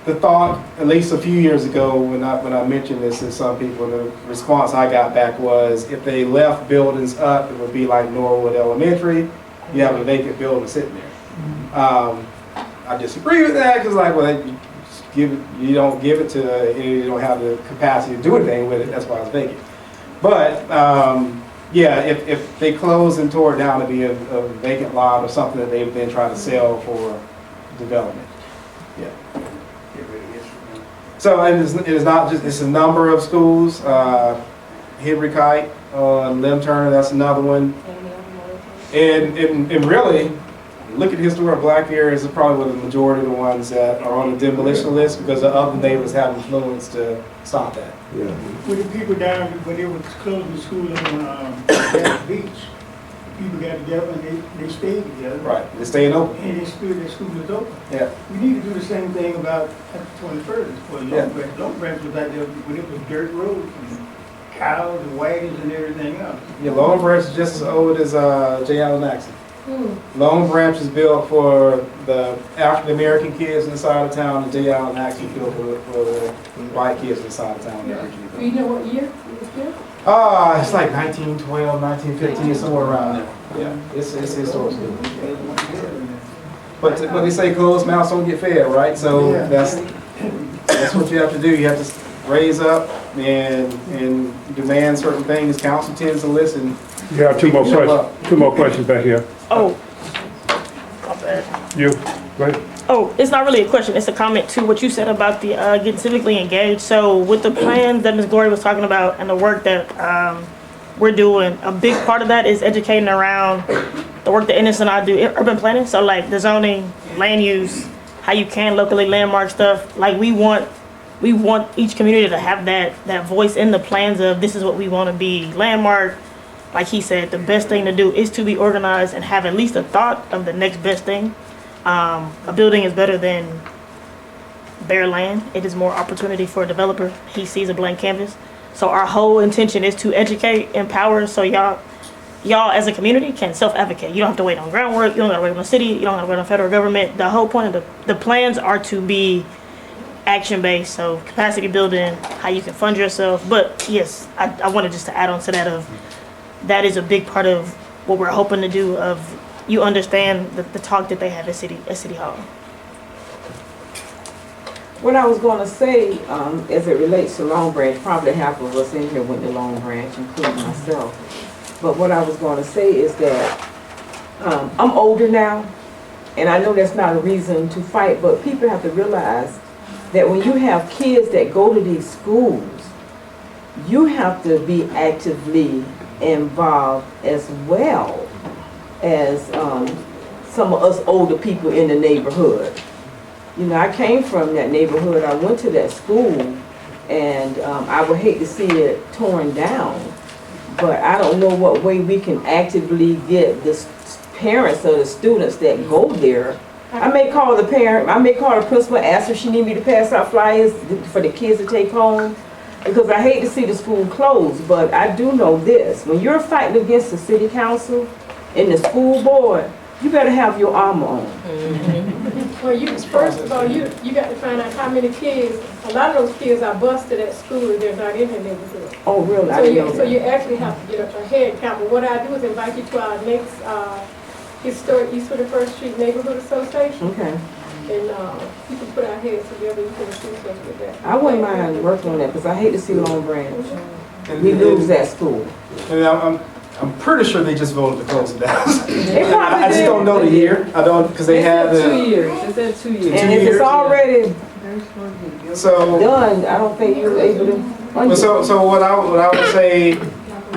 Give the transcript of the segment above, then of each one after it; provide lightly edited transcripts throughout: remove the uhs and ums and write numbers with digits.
the thought, at least a few years ago, when I mentioned this to some people, the response I got back was, if they left buildings up, it would be like Norwood Elementary. You have a vacant building sitting there. I disagree with that because, like, well, you don't give it to, you don't have the capacity to do anything with it. That's why it's vacant. But yeah, if they closed and tore it down, to be a vacant lot or something that they've been trying to sell for development. Yeah. So it is not just, it's a number of schools. Henry Kite, Lem Turner, that's another one. And really, look at the historic black areas, is probably one of the majority of the ones that are on the demolition list because the other neighbors have influence to stop that. Yeah. With the people down, when they were closing the school on Gas Beach, people got together and they stayed together. Right, they're staying open. And they stood, their school was open. Yeah. We need to do the same thing about at the 21st for Long Branch. Long Branch was out there when it was dirt roads and cows and wagons and everything else. Yeah, Long Branch is just as old as J. Allen Axon. Long Branch is built for the African American kids inside of town, and J. Allen Axon built for the white kids inside of town. Do you know what year it was built? It's like 1912, 1915, somewhere around there. Yeah, it's historic school. But when they say closed mouths don't get fed, right? So that's what you have to do. You have to raise up and demand certain things. Council tends to listen. You have two more questions. Two more questions back here. Oh, my bad. You, go ahead. Oh, it's not really a question. It's a comment to what you said about the getting civically engaged. So with the plans that Ms. Glory was talking about and the work that we're doing, a big part of that is educating around the work that Ennis and I do, urban planning. So like the zoning, land use, how you can locally landmark stuff. Like we want each community to have that voice in the plans of this is what we want to be landmarked. Like he said, the best thing to do is to be organized and have at least a thought of the next best thing. A building is better than bare land. It is more opportunity for a developer. He sees a blank canvas. So our whole intention is to educate, empower, so y'all as a community can self-advocate. You don't have to wait on groundwork. You don't got to wait on the city. You don't got to wait on federal government. The whole point of the plans are to be action-based, so capacity building, how you can fund yourself. But yes, I wanted just to add on to that of that is a big part of what we're hoping to do of you understand the talk that they have at City Hall. What I was going to say, as it relates to Long Branch, probably half of us in here went to Long Branch, including myself. But what I was going to say is that I'm older now, and I know that's not a reason to fight, but people have to realize that when you have kids that go to these schools, you have to be actively involved as well as some of us older people in the neighborhood. You know, I came from that neighborhood. I went to that school, and I would hate to see it torn down, but I don't know what way we can actively get the parents or the students that go there. I may call the parent, I may call the principal, ask her if she need me to pass out flyers for the kids to take home, because I hate to see the school closed. But I do know this: when you're fighting against the city council and the school board, you better have your armor on. Well, first of all, you got to find out how many kids. A lot of those kids are busted at school and they're not in the neighborhood. Oh, really? So you actually have to get a head count. But what I do is invite you to our next historic East 21st Street Neighborhood Association. Okay. And you can put our heads together. You can assist us with that. I wouldn't mind working on that because I hate to see Long Branch. We lose that school. And I'm pretty sure they just voted to close it down. They probably I just did. don't know the year. I don't, because they had the 2 years. It said 2 years. And Two if years, it's already so. done, I don't think you're able to undo it. So what I would say,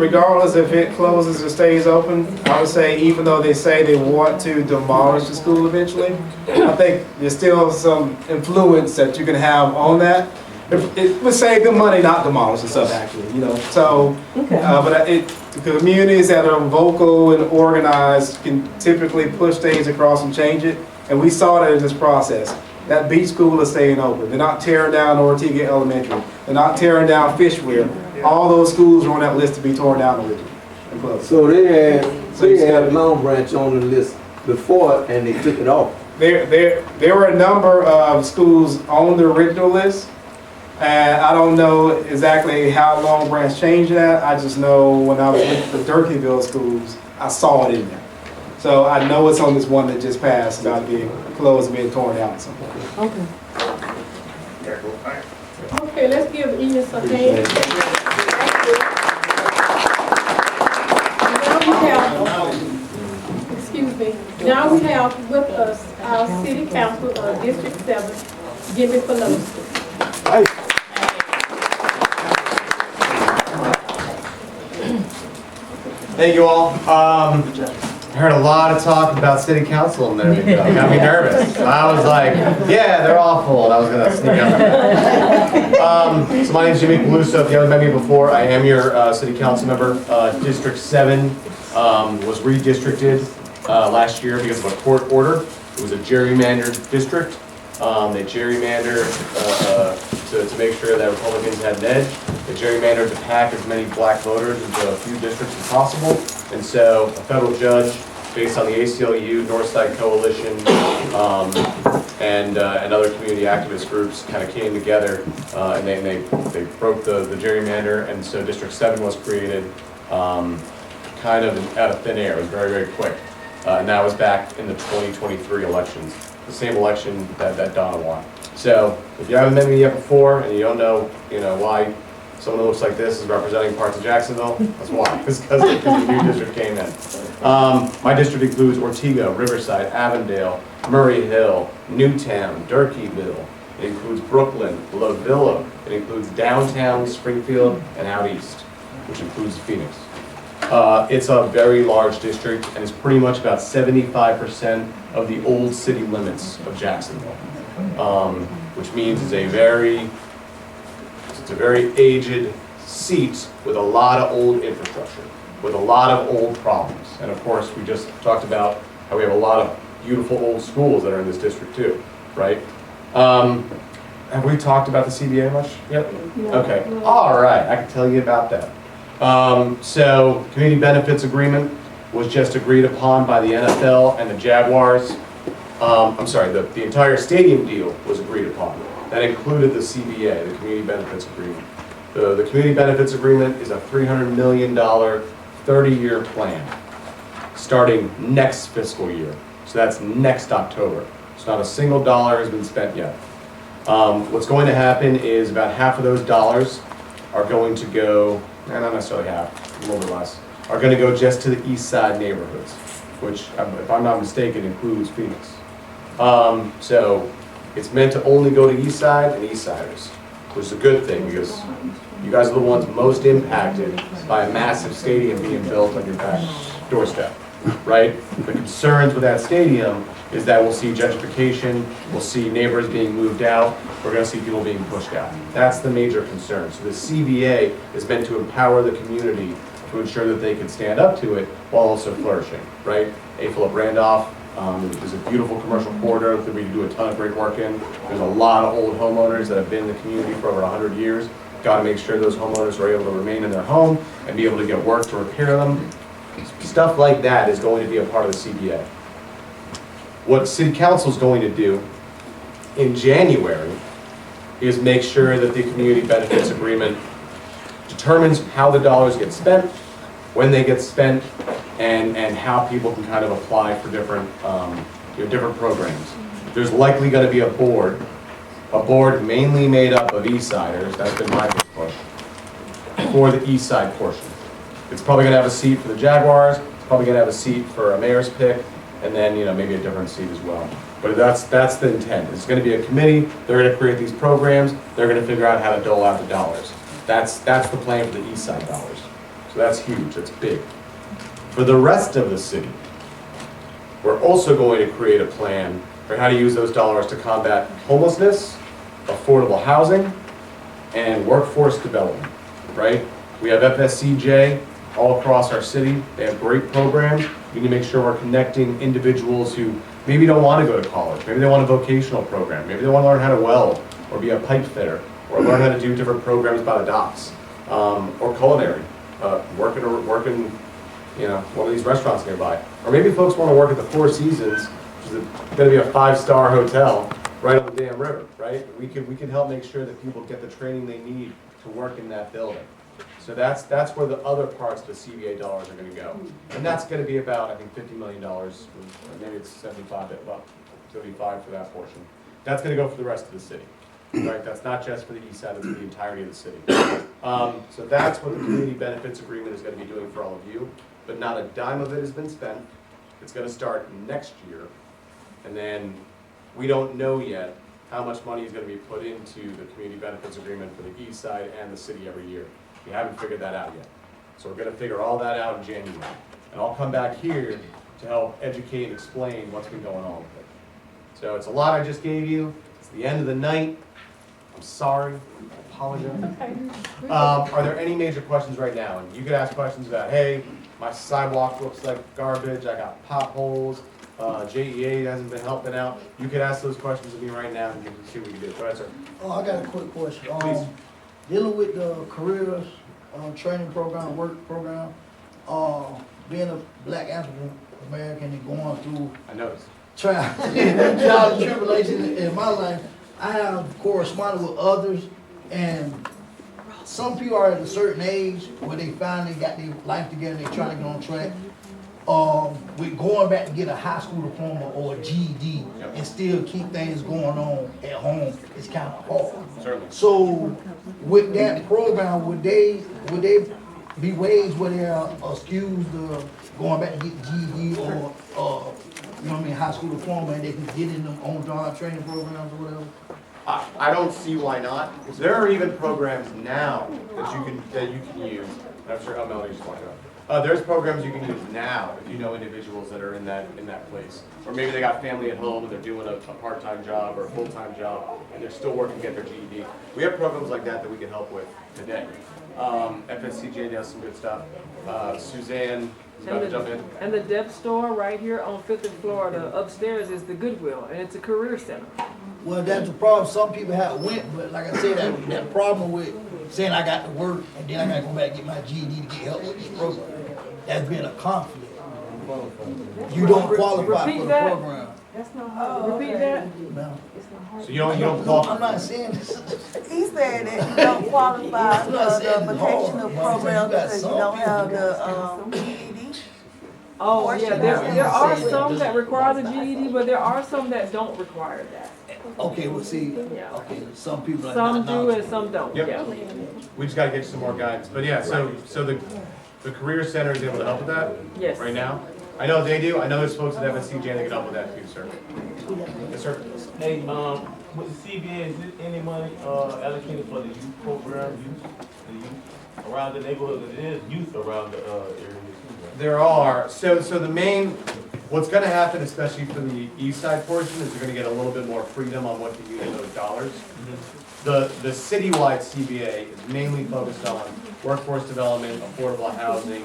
regardless if it closes or stays open, I would say even though they say they want to demolish the school eventually, I think there's still some influence that you can have on that. It would save them money not demolish the stuff actually, you know. So, Okay. but the communities that are vocal and organized can typically push things across and change it. And we saw that in this process. That beach school is staying open. They're not tearing down Ortega Elementary. They're not tearing down Fishweir. All those schools are on that list to be torn down originally and closed. So they had Long Branch on the list before and they took it off. there were a number of schools on the original list. And I don't know exactly how Long Branch changed that. I just know when I was with the Durkeeville schools, I saw it in there. So I know it's on this one that just passed, about to be closed and being torn down at some point. Okay. Okay, let's give Enos a hand. Now we have, excuse me, now we have with us our city council of District 7, Jimmy Pelosi. Thank you all. I heard a lot of talk about city council in there. It got me nervous. I was like, yeah, they're awful, and I was gonna sneak out. So my name is Jimmy Peluso. If you haven't met me before, I am your city council member. District 7 was redistricted last year because of a court order. It was a gerrymandered district. They gerrymandered to make sure that Republicans had an edge. They gerrymandered to pack as many black voters into a few districts as possible. And so a federal judge, based on the ACLU, Northside Coalition, and other community activist groups kind of came together and they broke the gerrymander. And so District 7 was created kind of out of thin air. It was very, very quick. And that was back in the 2023 elections. The same election that Donna won. So if you haven't met me yet before and you don't know, why someone who looks like this is representing parts of Jacksonville, that's why. It's because the new district came in. My district includes Ortega, Riverside, Avondale, Murray Hill, Newtown, Durkeeville. It includes Brooklyn, La Villa. It includes downtown Springfield and out east, which includes Phoenix. It's a very large district and it's pretty much about 75% of the old city limits of Jacksonville, which means it's a very aged seat with a lot of old infrastructure, with a lot of old problems. And of course, we just talked about how we have a lot of beautiful old schools that are in this district too, right? Have we talked about the CBA much yet? No. Okay, all right, I can tell you about that. So, community benefits agreement was just agreed upon by the NFL and the Jaguars. I'm sorry, the entire stadium deal was agreed upon. That included the CBA, the community benefits agreement. The community benefits agreement is a $300 million 30-year plan, starting next fiscal year. So that's next October. So not a single dollar has been spent yet. What's going to happen is about half of those dollars are going to go, not necessarily half, a little bit less, are going to go just to the east side neighborhoods, which, if I'm not mistaken, includes Phoenix. So it's meant to only go to east side and east siders, which is a good thing because you guys are the ones most impacted by a massive stadium being built on your back doorstep, right? The concerns with that stadium is that we'll see gentrification, we'll see neighbors being moved out, we're going to see people being pushed out. That's the major concern. So the CBA is meant to empower the community to ensure that they can stand up to it while also flourishing, right? A. Philip Randolph is a beautiful commercial corridor that we do a ton of great work in. There's a lot of old homeowners that have been in the community for over 100 years. Got to make sure those homeowners are able to remain in their home and be able to get work to repair them. Stuff like that is going to be a part of the CBA. What City Council is going to do in January is make sure that the community benefits agreement determines how the dollars get spent, when they get spent, and how people can kind of apply for different different programs. There's likely going to be a board mainly made up of East Siders. That's been my push for the East Side portion. It's probably going to have a seat for the Jaguars. It's probably going to have a seat for a mayor's pick, and then maybe a different seat as well. But that's the intent. It's going to be a committee. They're going to create these programs. They're going to figure out how to dole out the dollars. That's the plan for the East Side dollars. So that's huge. That's big. For the rest of the city, we're also going to create a plan for how to use those dollars to combat homelessness, affordable housing, and workforce development, right? We have FSCJ all across our city. They have great programs. We need to make sure we're connecting individuals who maybe don't want to go to college. Maybe they want a vocational program. Maybe they want to learn how to weld or be a pipe fitter or learn how to do different programs by the docks or culinary, working one of these restaurants nearby. Or maybe folks want to work at the Four Seasons, which which is gonna be a 5-star hotel right on the damn river, right? We can help make sure that people get the training they need to work in that building. So that's where the other parts of the CBA dollars are gonna go. And that's gonna be about, I think, $50 million, or maybe it's 75, well, 75 for that portion. That's gonna go for the rest of the city, right? That's not just for the east side, it's for the entirety of the city. So that's what the community benefits agreement is gonna be doing for all of you, but not a dime of it has been spent. It's gonna start next year, and then we don't know yet how much money is gonna be put into the community benefits agreement for the east side and the city every year. We haven't figured that out yet. So we're gonna figure all that out in January. And I'll come back here to help educate and explain what's been going on with it. So it's a lot I just gave you. It's the end of the night. I'm sorry, I apologize. Okay. Are there any major questions right now? And you could ask questions about, hey, my sidewalk looks like garbage, I got potholes, JEA hasn't been helping out. You could ask those questions of me right now and see what we can do. Go ahead, sir. Oh, I got a quick question. Please. Dealing with the careers, training program, work program, being a black African American and going through I noticed. trials and tribulations in my life, I have corresponded with others, and some people are at a certain age where they finally got their life together, they're trying to get on track. With going back to get a high school diploma or a GED and still keep things going on at home, it's kind of hard. Certainly. So with that program, would they be ways where they're excused going back to get GED or you know what I mean, high school diploma, and they can get in them on-job training programs or whatever? I don't see why not. There are even programs now that you can use. I'm sure how Melody just talked about. There's programs you can use now if you know individuals that are in that place. Or maybe they got family at home and they're doing a part-time job or a full-time job and they're still working to get their GED. We have programs like that we can help with today. FSCJ does some good stuff. Suzanne is about to jump in. And the Dep store right here on 5th and Florida upstairs is the Goodwill, and it's a career center. Well, that's the problem. Some people have went, but like I said, that problem with saying I got to work and then I got to go back and get my GED to get help with this program. That's been a conflict. You don't qualify Repeat for the that. program. Repeat that. No. So you don't qualify. I'm not saying this. He said that you don't qualify for I'm not the saying it's hard, vocational but I'm saying program you got because you some don't have people the GED. Oh, yeah, there are some that require the GED, but there are some that don't require that. Okay, well, see, Yeah. okay, some people are Some not do and knowledgeable. some don't, Yep. yeah. We just gotta get you some more guidance. But yeah, so the Career Center is able to help with that Yes. right now. I know they do. I know there's folks at FSCJ that can help with that too, sir. Yes, sir. Hey, with the CBA, is there any money allocated for the youth program, the youth around the neighborhood? It is youth around the area too, right? There are. So the main, what's gonna happen, especially for the east side portion, is you're gonna get a little bit more freedom on what to use those dollars. The citywide CBA is mainly focused on workforce development, affordable housing,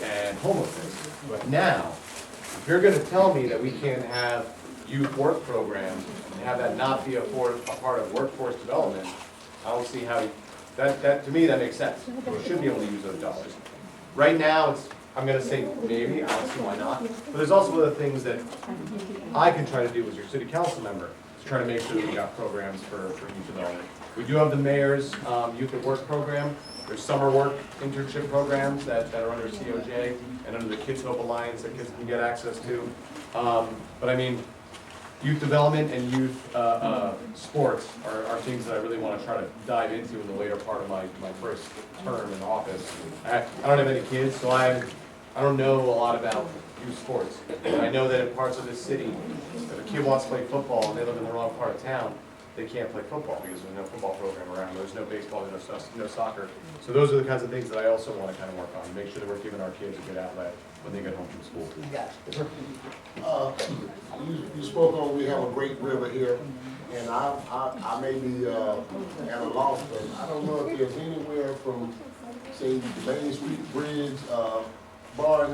and homelessness. But now, if you're gonna tell me that we can't have youth work programs and have that not be a part of workforce development, I don't see how, that to me, that makes sense. We should be able to use those dollars. Right now, I'm gonna say maybe, I don't see why not. But there's also other things that I can try to do as your city council member, to try to make sure that we got programs for youth development. We do have the mayor's youth at work program. There's summer work internship programs that are under COJ and under the Kids Hope Alliance that kids can get access to. But I mean, youth development and youth sports are things that I really want to try to dive into in the later part of my first term in office. I don't have any kids, so I don't know a lot about youth sports. And I know that in parts of this city, if a kid wants to play football and they live in the wrong part of town, they can't play football because there's no football program around, there's no baseball, there's no soccer. So those are the kinds of things that I also want to kind of work on, make sure that we're giving our kids a good outlet when they get home from school. You spoke on, we have a great river here, and I may be at a loss, but I don't know if there's anywhere from, say, the Main Street Bridge, barring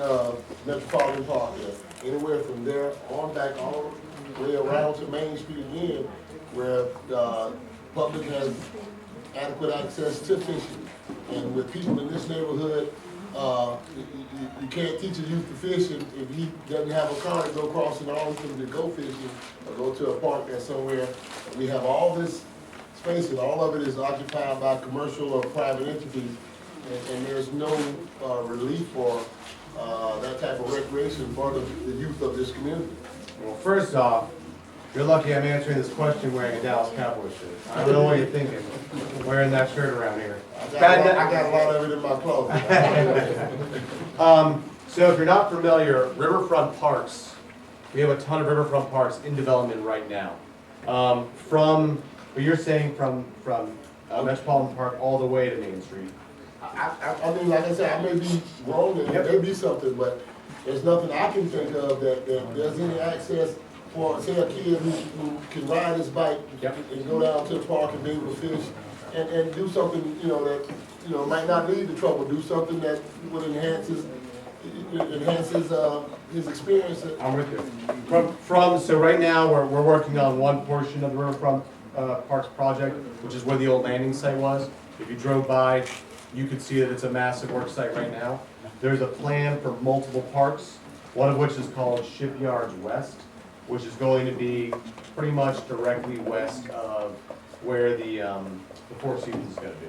Metropolitan Park, anywhere from there on back all the way around to Main Street again, where the public has adequate access to fishing. And with people in this neighborhood You can't teach a youth to fish if he doesn't have a car to go crossing Arlington to go fishing or go to a park that's somewhere. We have all this space and all of it is occupied by commercial or private entities, and there's no relief for that type of recreation for the youth of this community. Well, first off, you're lucky I'm answering this question wearing a Dallas Cowboys shirt. I don't know what you're thinking, wearing that shirt around here. I got a lot of it in my closet. So if you're not familiar, riverfront parks, we have a ton of riverfront parks in development right now. But you're saying from Metropolitan Park all the way to Main Street. I mean, like I said, I may be wrong, and there may be something, but there's nothing I can think of that there's any access for, say, a kid who can ride his bike and go down to the park and be able to fish and do something, that, might not lead to trouble, do something that would enhance his experience. I'm with you. So right now, we're working on one portion of the riverfront parks project, which is where the old landing site was. If you drove by, you could see that it's a massive work site right now. There's a plan for multiple parks, one of which is called Shipyards West, which is going to be pretty much directly west of where the Four Seasons is going to be.